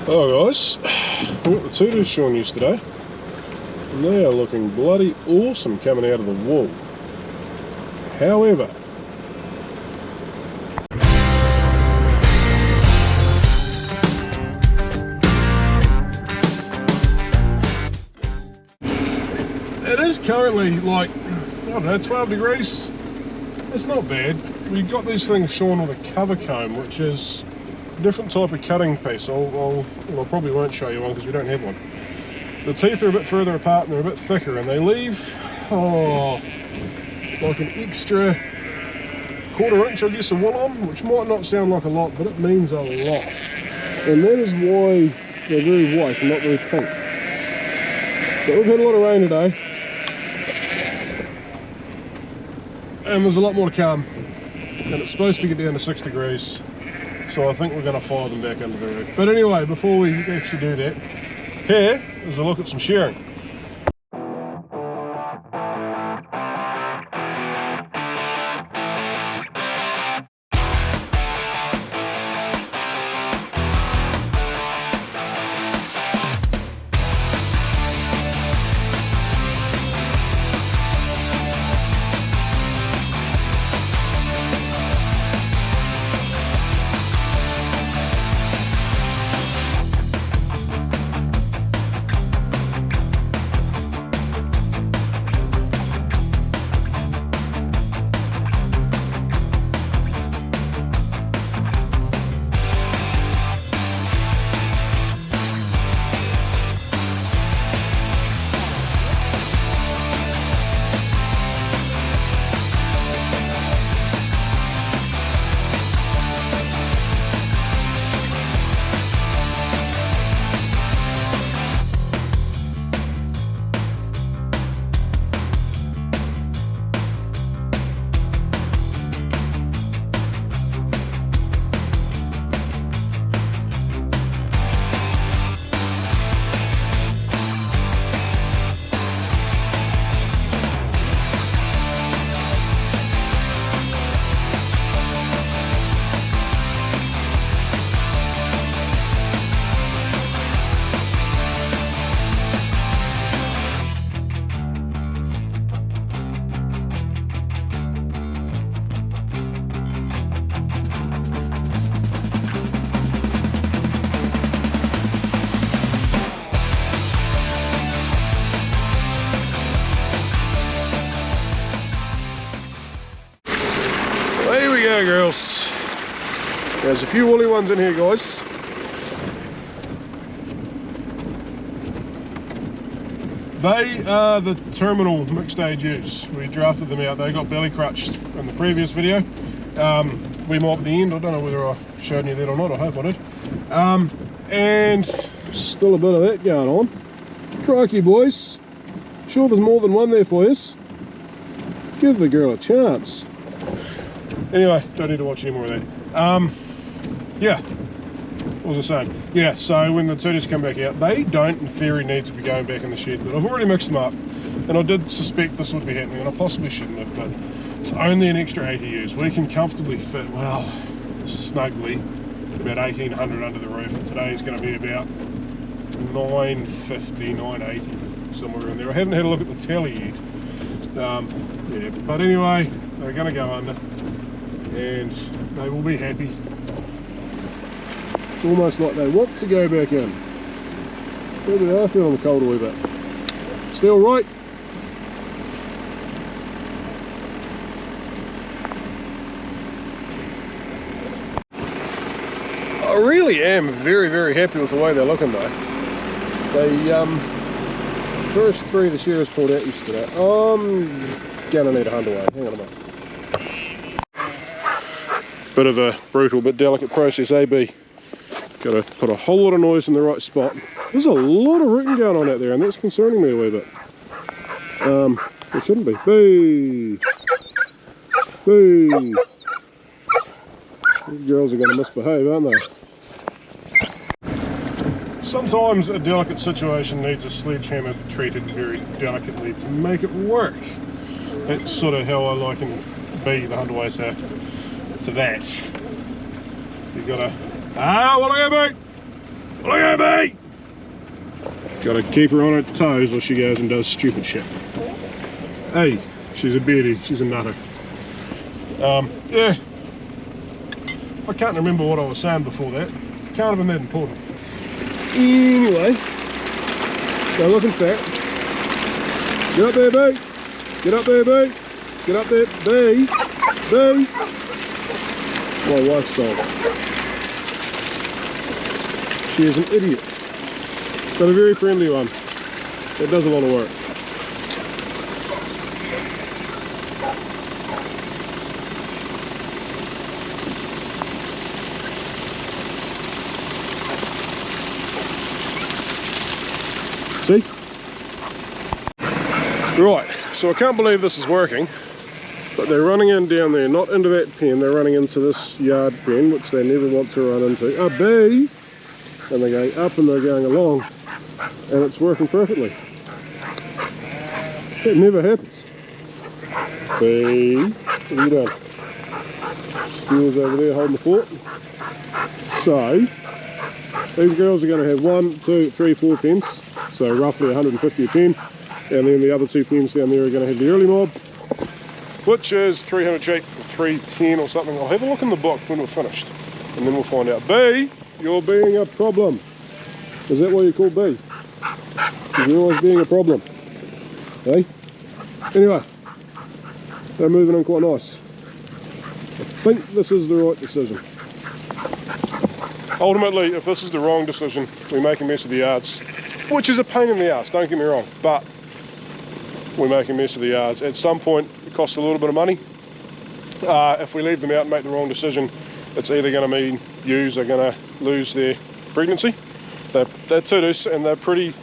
Oh guys, we got the two-tooth shorn yesterday, and they are looking bloody awesome coming out of the wool. However, it is currently like, I don't know, 12 degrees. It's not bad. We've got these things shorn with a cover comb, which is a different type of cutting piece. I probably won't show you one because we don't have one. The teeth are a bit further apart and they're a bit thicker, and they leave, like an extra quarter-inch, I guess, of wool on, which might not sound like a lot, but it means a lot. And that is why they're very white and not very pink. But we've had a lot of rain today, and there's a lot more to come, and it's supposed to get down to 6 degrees, so I think we're going to fire them back under the roof. But anyway, before we actually do that, here is a look at some shearing. There we go, girls. There's a few woolly ones in here, guys. They are the terminal mixed age ewes. We drafted them out. They got belly crutched in the previous video. We mopped the end. I don't know whether I showed you that or not. I hope I did. And still a bit of that going on. Crikey, boys. Sure there's more than one there for you. Give the girl a chance. Anyway, don't need to watch any more of that. Yeah, what was I saying? Yeah, so when the two-tooths come back out, they don't in theory need to be going back in the shed, but I've already mixed them up, and I did suspect this would be happening, and I possibly shouldn't have, but it's only an extra 80 ewes. We can comfortably fit, well, snugly, about 1,800 under the roof, and today's going to be about 950, 980, somewhere in there. I haven't had a look at the tally yet. Yeah, but anyway, they're going to go under, and they will be happy. It's almost like they want to go back in. Maybe they are feeling the cold a wee bit. Still right. I really am very, very happy with the way they're looking though. They, first three the shearers pulled out yesterday. I'm gonna need a hunt away. Hang on a minute. Bit of a brutal but delicate process, AB. Got to put a whole lot of noise in the right spot. There's a lot of rooting going on out there, and that's concerning me a wee bit. It shouldn't be. Boo! Boo! These girls are going to misbehave, aren't they? Sometimes a delicate situation needs a sledgehammer treated very delicately to make it work. That's sort of how I liken B, the Hunterway, to that. You've got to... Ah, what are you, mate? Look at me! Gotta keep her on her toes or she goes and does stupid shit. Hey, she's a beauty, she's a nutter. Yeah, I can't remember what I was saying before that. Can't have been that important. Anyway, they're looking fat. Get up there, B. Get up there, B. Get up there, B. B. My wife's dog. She is an idiot, but a very friendly one. It does a lot of work. See? Right, so I can't believe this is working, but they're running in down there, not into that pen, they're running into this yard pen, which they never want to run into. A bee! And they're going up and they're going along, and it's working perfectly. It never happens. Bee, what are you doing? Steel's over there holding the fort. So, these girls are going to have 1, 2, 3, 4 pens, so roughly 150 a pen, and then the other 2 pens down there are going to have the early mob, which is 300 sheep, 310 or something. I'll have a look in the book when we're finished, and then we'll find out. B, you're being a problem. Is that what you call B? You're always being a problem. Hey? Anyway, they're moving on quite nice. I think this is the right decision. Ultimately, if this is the wrong decision, we make a mess of the yards, which is a pain in the ass, don't get me wrong, but we make a mess of the yards. At some point, it costs a little bit of money. If we leave them out and make the wrong decision, it's either going to mean ewes are going to lose their pregnancy. They're tudus and they're pretty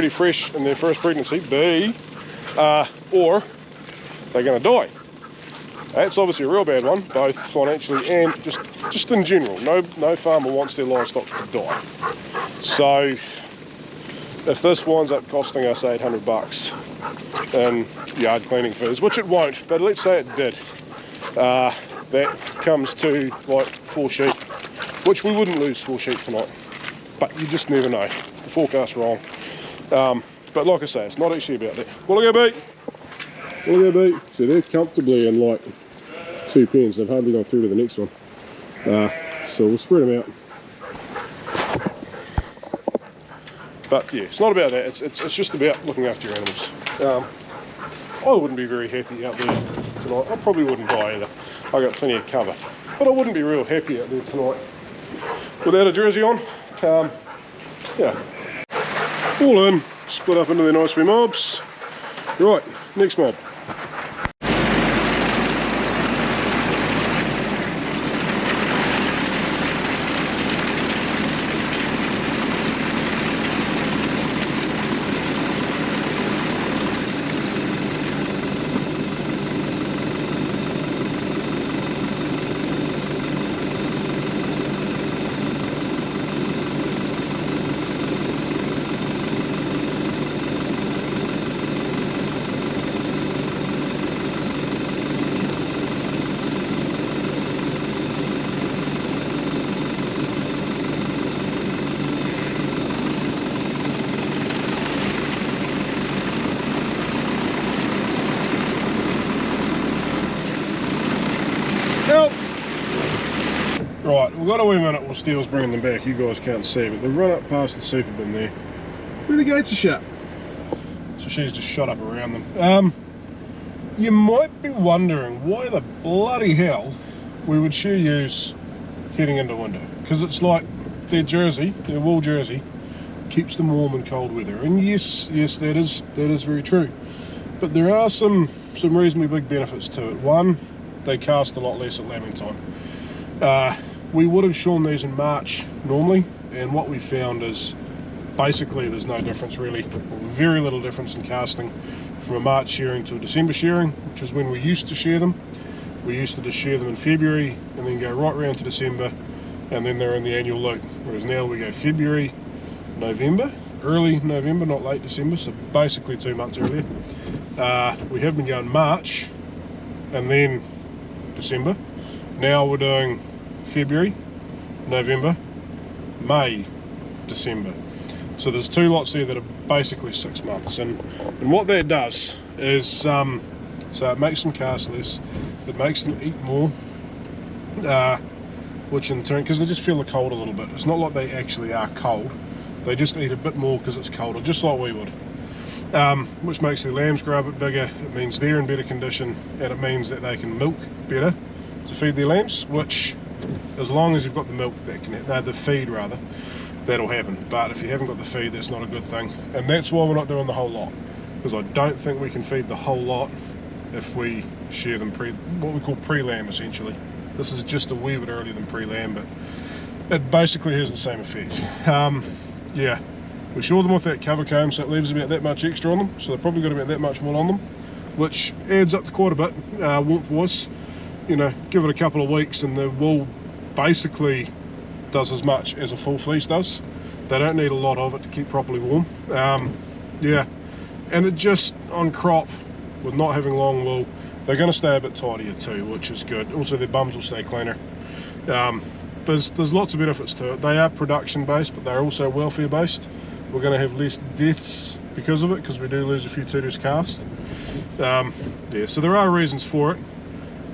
fresh in their first pregnancy, B, or they're going to die. That's obviously a real bad one, both financially and just in general. No farmer wants their livestock to die. So if this winds up costing us 800 bucks in yard cleaning fees, which it won't, but let's say it did, that comes to like 4 sheep, which we wouldn't lose 4 sheep tonight, but you just never know. The forecast's wrong. But like I say, it's not actually about that. Well, look at B. Look at B. So they're comfortably in like 2 pens. They've hardly gone through to the next one. So we'll spread them out. But yeah, it's not about that. It's just about looking after your animals. I wouldn't be very happy out there tonight. I probably wouldn't die either. I got plenty of cover, but I wouldn't be real happy out there tonight without a jersey on. Yeah, all in, split up into their nice wee mobs. Right, next mob. Right, we've got a wee minute while Steele's bringing them back. You guys can't see, but they've run up past the super bin there where the gates are shut. So she's just shut up around them. You might be wondering why the bloody hell we would shear ewes heading into winter. Because it's like their jersey, their wool jersey, keeps them warm in cold weather. And yes, that is very true. But there are some reasonably big benefits to it. One, they cast a lot less at lambing time. We would have shorn these in March normally, and what we found is basically there's no difference really, or very little difference in casting from a March shearing to a December shearing, which is when we used to shear them. We used to just shear them in February and then go right round to December, and then they're in the annual loop. Whereas now we go February, November, early November, not late December, so basically 2 months earlier. We have been going March and then December. Now we're doing February, November, May, December. So there's 2 lots there that are basically 6 months, and what that does is, so it makes them cast less, it makes them eat more, which in turn, because they just feel the cold a little bit, it's not like they actually are cold, they just eat a bit more because it's colder, just like we would. Which makes their lambs grow a bit bigger, it means they're in better condition, and it means that they can milk better to feed their lambs, which, as long as you've got the milk, that can, the feed rather, that'll happen. But if you haven't got the feed, that's not a good thing, and that's why we're not doing the whole lot, because I don't think we can feed the whole lot if we share them what we call pre-lamb essentially. This is just a wee bit earlier than pre-lamb, but it basically has the same effect. Yeah, we shore them with that cover comb, so it leaves about that much extra on them, so they've probably got about that much wool on them, which adds up to quite a bit, warmth wise. You know, give it a couple of weeks and the wool basically does as much as a full fleece does. They don't need a lot of it to keep properly warm. Yeah, and it just, on crop, with not having long wool, they're going to stay a bit tidier too, which is good. Also their bums will stay cleaner. There's lots of benefits to it. They are production based, but they're also welfare based. We're going to have less deaths because of it, because we do lose a few Tudors cast. Yeah, so there are reasons for it,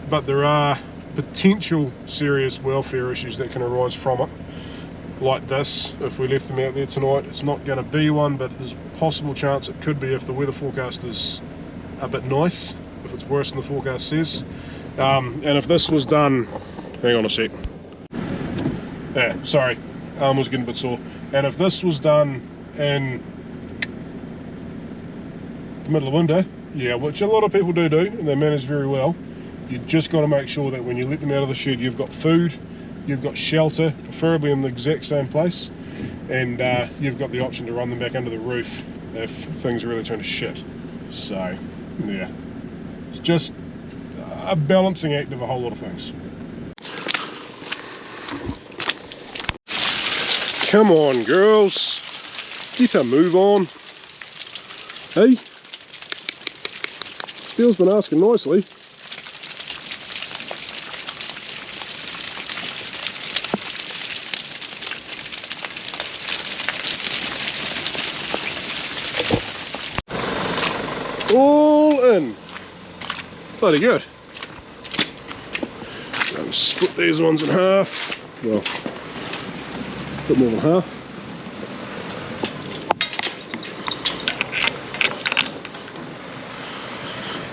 but there are potential serious welfare issues that can arise from it, like this. If we left them out there tonight, it's not going to be one, but there's a possible chance it could be if the weather forecast is a bit nice, if it's worse than the forecast says. And if this was done, hang on a sec, yeah, sorry, arm was getting a bit sore, and if this was done in the middle of winter, yeah, which a lot of people do, and they manage very well, you just got to make sure that when you let them out of the shed, you've got food, you've got shelter, preferably in the exact same place, and you've got the option to run them back under the roof if things really turn to shit. So yeah, it's just a balancing act of a whole lot of things. Come on, girls, get a move on. Hey, Steele's been asking nicely. All in. Bloody good. And split these ones in half. Well, a bit more than half.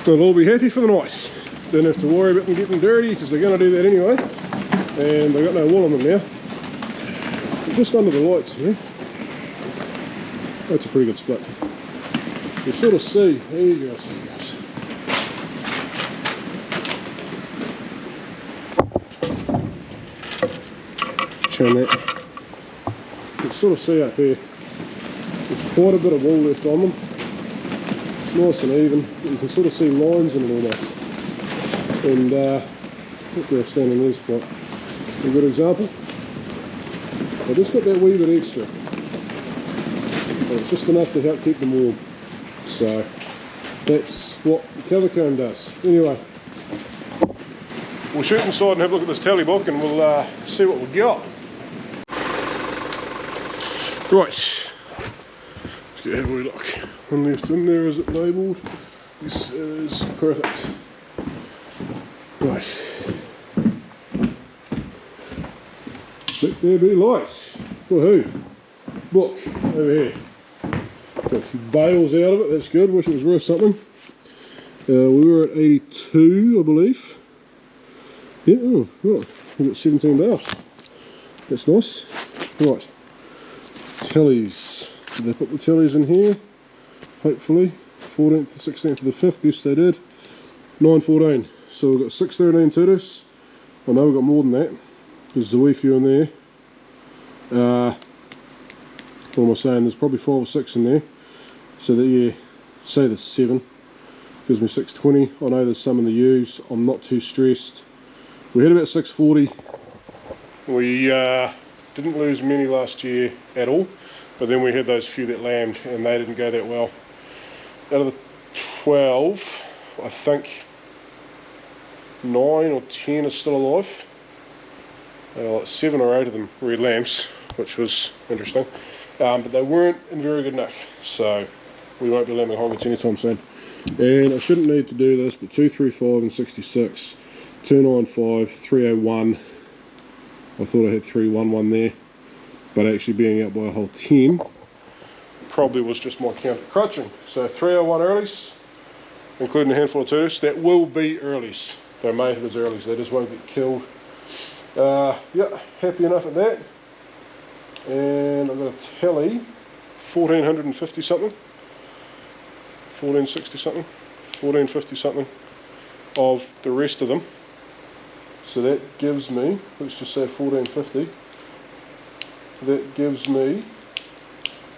They'll all be happy for the night. Don't have to worry about them getting dirty, because they're going to do that anyway. And they've got no wool on them now. Just under the lights here. That's a pretty good split. You sort of see, there you go, Turn that. You can sort of see up here, there's quite a bit of wool left on them. Nice and even, but you can sort of see lines in it almost. And that girl standing there is quite a good example. I just got that wee bit extra. But it's just enough to help keep them warm. So that's what the cover comb does. Anyway, we'll shoot inside and have a look at this tally book, and we'll see what we got. Right, let's get a wee look. One left in there, is it labelled? This is perfect. Right, let there be light. Woohoo! Book over here. Got a few bales out of it, that's good, wish it was worth something. We were at 82, I believe. Yeah, oh, we've got 17 bales. That's nice. Right, tallies. Did they put the tallies in here? Hopefully. 14th, 16th to the 5th, yes they did. 914. So we've got 613 Tudors. I know we've got more than that. There's a wee few in there. What am I saying? There's probably 5 or 6 in there. So that, yeah, say there's 7. Gives me 620. I know there's some in the U's. I'm not too stressed. We had about 640. We didn't lose many last year at all, but then we had those few that lambed and they didn't go that well. Out of the 12, I think 9 or 10 are still alive. Like 7 or 8 of them red lambs. which was interesting. But they weren't in very good nick, so we won't be lambing hoggets anytime soon. And I shouldn't need to do this, but 235 and 66, 295, 301. I thought I had 311 there, but actually being out by a whole 10 probably was just my count of crutching. So 301 earlies, including a handful of turtles. That will be earlies. They're mated as earlies, they just won't get killed. Yeah, happy enough at that. And I've got a tally, 1450 something, 1460 something, 1450 something of the rest of them. So that gives me, let's just say 1450, that gives me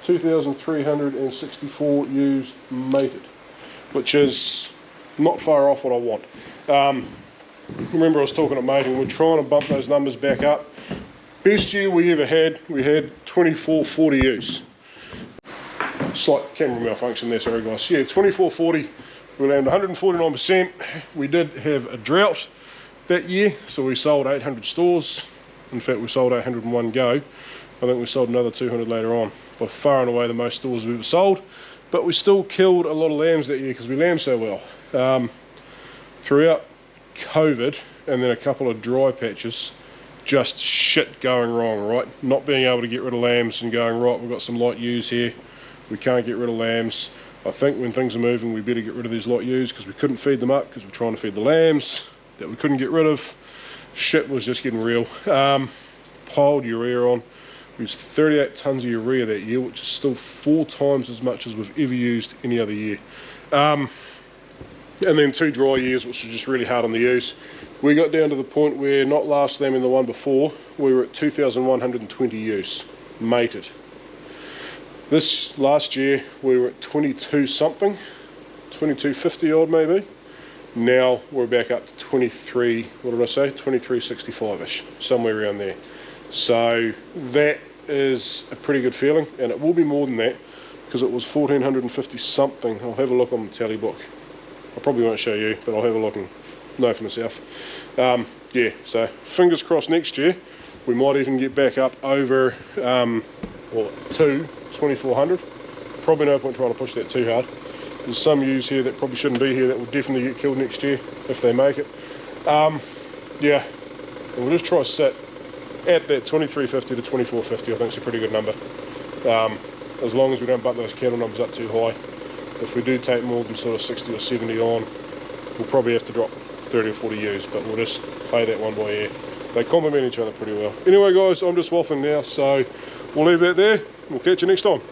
2,364 ewes mated, which is not far off what I want. Remember I was talking at mating, we're trying to bump those numbers back up. Best year we ever had, we had 2440 ewes. Slight camera malfunction there, sorry guys. Yeah, 2440, we lambed 149%. We did have a drought that year, so we sold 800 stores. In fact, we sold 801 go. I think we sold another 200 later on. By far and away the most stores we've ever sold, but we still killed a lot of lambs that year because we lambed so well. Throughout COVID and then a couple of dry patches, just shit going wrong, right? Not being able to get rid of lambs and going, right, we've got some light ewes here, we can't get rid of lambs. I think when things are moving we better get rid of these light ewes because we couldn't feed them up because we're trying to feed the lambs that we couldn't get rid of. Shit was just getting real. Piled urea on. We used 38 tons of urea that year, which is still 4 times as much as we've ever used any other year. And then 2 dry years, which was just really hard on the ewes. We got down to the point where, not last lambing the one before, we were at 2,120 ewes mated. This last year we were at 22 something, 2250 odd maybe. Now we're back up to 23, what did I say, 2365ish, somewhere around there. So that is a pretty good feeling, and it will be more than that because it was 1450 something. I'll have a look on the tally book. I probably won't show you, but I'll have a look and know for myself. Yeah, so fingers crossed next year we might even get back up over to 2400. Probably no point trying to push that too hard. There's some ewes here that probably shouldn't be here that will definitely get killed next year if they make it. Yeah, and we'll just try to sit at that 2350 to 2450. I think it's a pretty good number. As long as we don't bump those cattle numbers up too high. If we do take more than sort of 60 or 70 on, we'll probably have to drop 30 or 40 ewes, but we'll just play that one by ear. They complement each other pretty well. Anyway guys, I'm just waffling now, so we'll leave that there. We'll catch you next time.